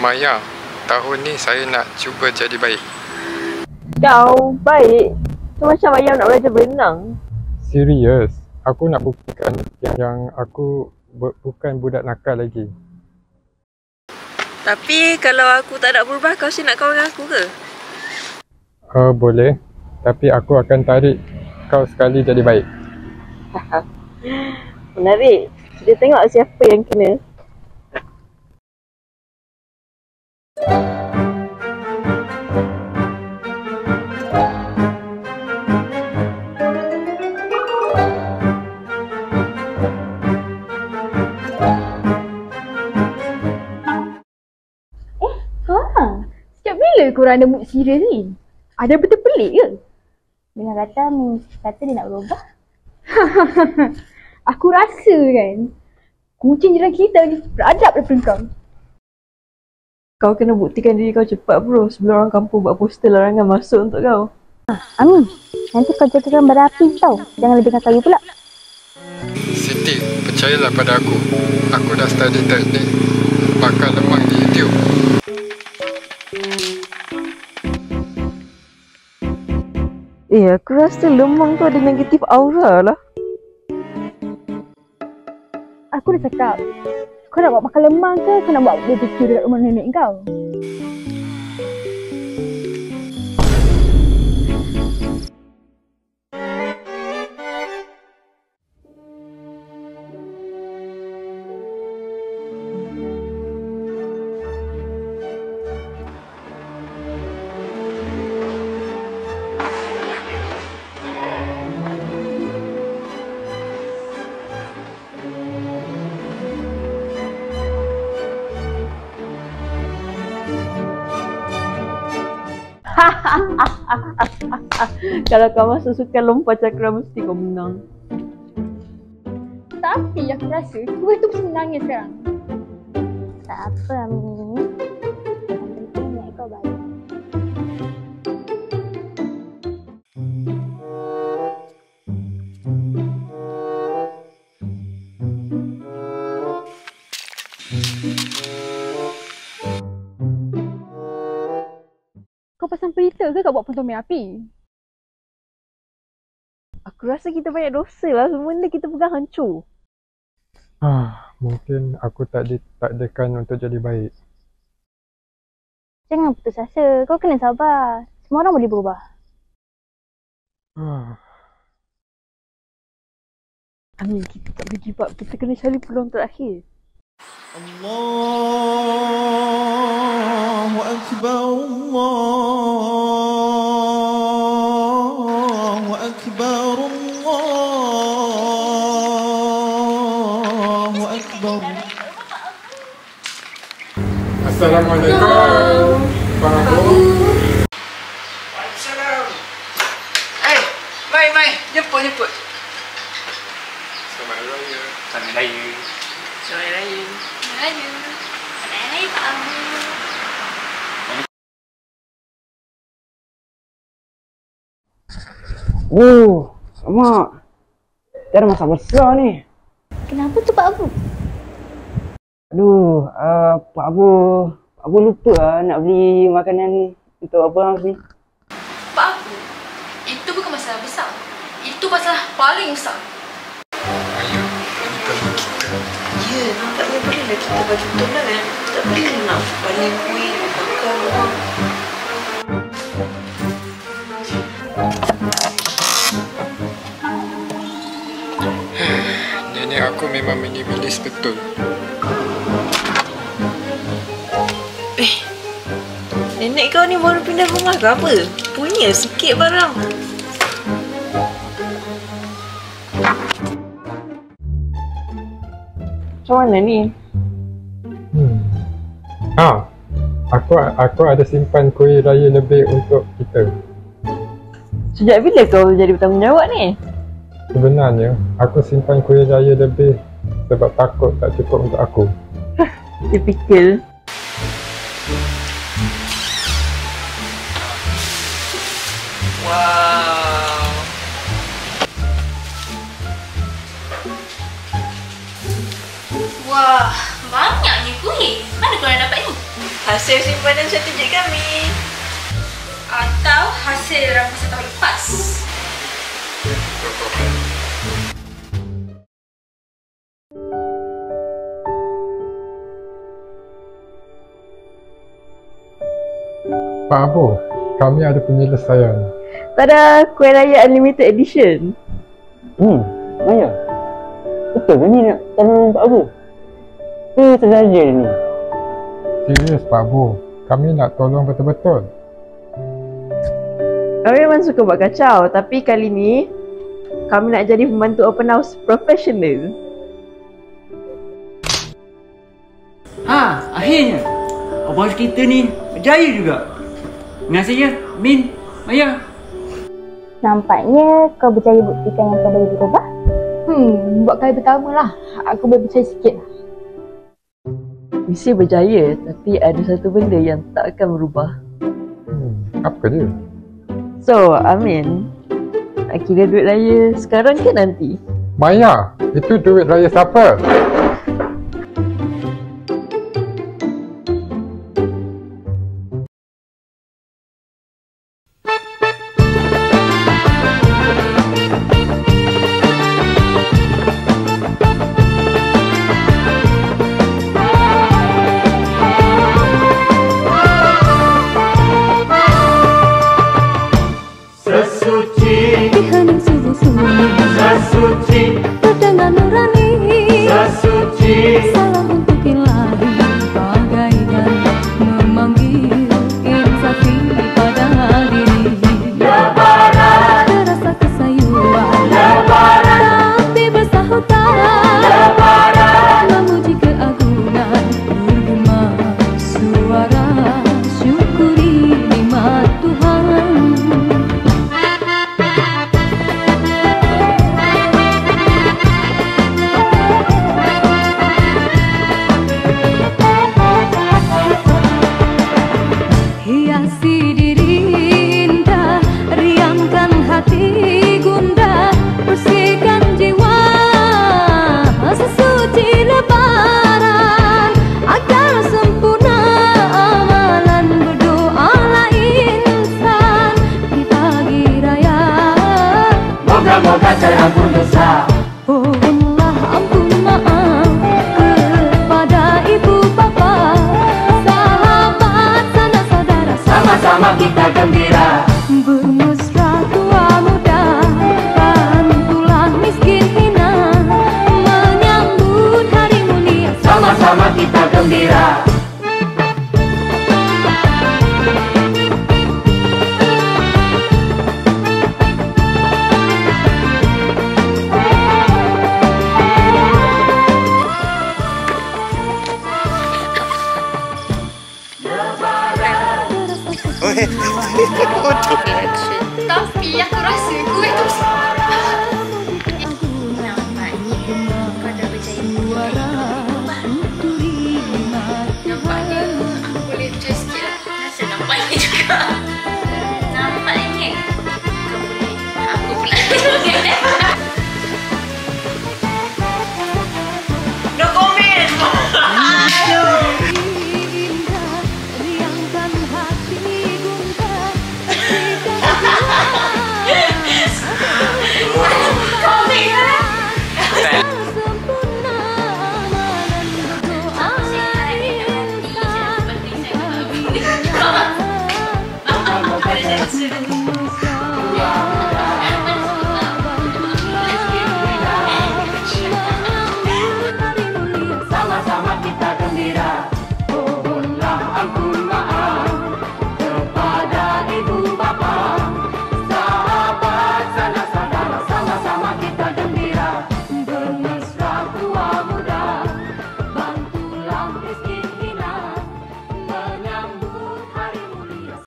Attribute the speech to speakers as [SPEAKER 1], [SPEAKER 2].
[SPEAKER 1] Maya, tahun ni saya nak cuba jadi baik.
[SPEAKER 2] Kau baik? Tu macam ayam nak belajar berenang.
[SPEAKER 1] Serius, aku nak buktikan yang aku bukan budak nakal lagi.
[SPEAKER 2] Tapi kalau aku tak nak berubah, kau nak kawan dengan aku ke?
[SPEAKER 1] Boleh. Tapi aku akan tarik kau sekali jadi baik.
[SPEAKER 2] Menarik. Kita tengok siapa yang kena.
[SPEAKER 3] Sejak bila korang ada mood serius ni? Ada betul pelik ke?
[SPEAKER 4] Dengan kata Min kata dia nak berubah.
[SPEAKER 3] Aku rasa kan kucing jiran kita ni beradab daripada kau.
[SPEAKER 2] Kau kena buktikan diri kau cepat bro, sebelum orang kampung buat poster larangan masuk untuk kau.
[SPEAKER 4] Amin, nanti kau jatuhkan bara api tau. Jangan lebihkan kayu pula.
[SPEAKER 1] Siti, percayalah pada aku. Aku dah study teknik bakar lemang di YouTube.
[SPEAKER 2] Aku rasa lemang tu ada negatif aura lah.
[SPEAKER 3] Aku dah cakap, kau nak buat makan lemang ke kau nak buat BBQ dekat rumah nenek kau?
[SPEAKER 2] Kalau kau masuk sukan lompat cakra mesti kau menang.
[SPEAKER 3] Tapi aku rasa kau itu mesti nangis sekarang.
[SPEAKER 4] Tak apa Amin. Yang penting nenek kau baik.
[SPEAKER 3] Kau pasang pelita ke kau buat pentomel api?
[SPEAKER 2] Aku rasa kita banyak dosa lah, semua benda kita pegang hancur.
[SPEAKER 1] Mungkin aku tak ditakdirkan untuk jadi baik.
[SPEAKER 4] Jangan putus asa, kau kena sabar. Semua orang boleh berubah.
[SPEAKER 2] Amin, kita tak boleh give up. Kita kena cari peluang terakhir.
[SPEAKER 5] Allahu Akbar, Allahu Akbar, Allahu Akbar.
[SPEAKER 1] Assalamualaikum. Pak Abu.
[SPEAKER 6] Waalaikumsalam. Mai, jemput.
[SPEAKER 1] Selamat Raya.
[SPEAKER 6] Selamat Raya.
[SPEAKER 2] Selamat Raya.
[SPEAKER 4] Selamat Raya Pak Abu.
[SPEAKER 7] Mak. Dia ada masak besar ni.
[SPEAKER 4] Kenapa tu Pak Abu?
[SPEAKER 7] Aduh, Pak Abu lupa lah nak beli makanan untuk abang ni.
[SPEAKER 8] Pak Abu, itu bukan masalah besar. Itu masalah paling besar.
[SPEAKER 1] Ayah, ini kalau kita.
[SPEAKER 2] Ya, nampaknya bolehlah kita bagi tunangan. Tak boleh nak balik kuih, bakar orang.
[SPEAKER 1] Nenek aku memang minimalis betul.
[SPEAKER 2] Nenek kau ni baru pindah rumah ke apa? Punya sikit barang. Macam mana ni?
[SPEAKER 1] Aku ada simpan kuih raya lebih untuk kita.
[SPEAKER 2] Sejak bila kau jadi bertanggungjawab ni?
[SPEAKER 1] Sebenarnya, aku simpan kuih raya lebih sebab takut tak cukup untuk aku.
[SPEAKER 2] Typical.
[SPEAKER 6] Wow.
[SPEAKER 8] Wah, banyaknya kuih. Mana korang dapat ni?
[SPEAKER 2] Hasil simpanan certifikat kami.
[SPEAKER 8] Atau hasil rampasan tahun lepas.
[SPEAKER 1] Pak Abu, kami ada penyelesaian.
[SPEAKER 2] Tada, kuih raya unlimited edition.
[SPEAKER 7] Maya. Betul ke ni nak tolong Pak Abu? Sengaja dia ni.
[SPEAKER 1] Serius Pak Abu, kami nak tolong betul-betul.
[SPEAKER 2] Kami memang suka buat kacau, tapi kali ni kami nak jadi pembantu open house profesional.
[SPEAKER 9] Akhirnya abang kita ni berjaya juga. Dengan saya, Min, Maya.
[SPEAKER 4] Nampaknya kau berjaya buktikan yang kau boleh berubah.
[SPEAKER 3] Buat kali pertama lah. Aku boleh percaya sikit lah.
[SPEAKER 2] Mesti berjaya, tapi ada satu benda yang tak akan berubah.
[SPEAKER 1] Apa dia?
[SPEAKER 2] So, Amin, nak kira duit raya sekarang ke nanti?
[SPEAKER 1] Maya, itu duit raya siapa?
[SPEAKER 10] Terdengar nurani salam untuk ilahi bagaikan memanggil insati pada diri. Lebaran terasa kesayuan, Lebaran tapi bersahutan, Lebaran memuji keagungan, bergema suara syukuri nikmat Tuhan. Hiasi diri indah, riangkan hati gundah, bersihkan jiwa sesuci Lebaran, agar sempurna amalan, berdoalah insan di pagi raya. Moga-moga terampun dosa. Mohonlah ampun maaf kepada ibu bapa, sama kita gembira, bermesra tua muda, bantulah miskin hina, menyambut hari mulia, sama-sama kita gembira.
[SPEAKER 8] Tapi aku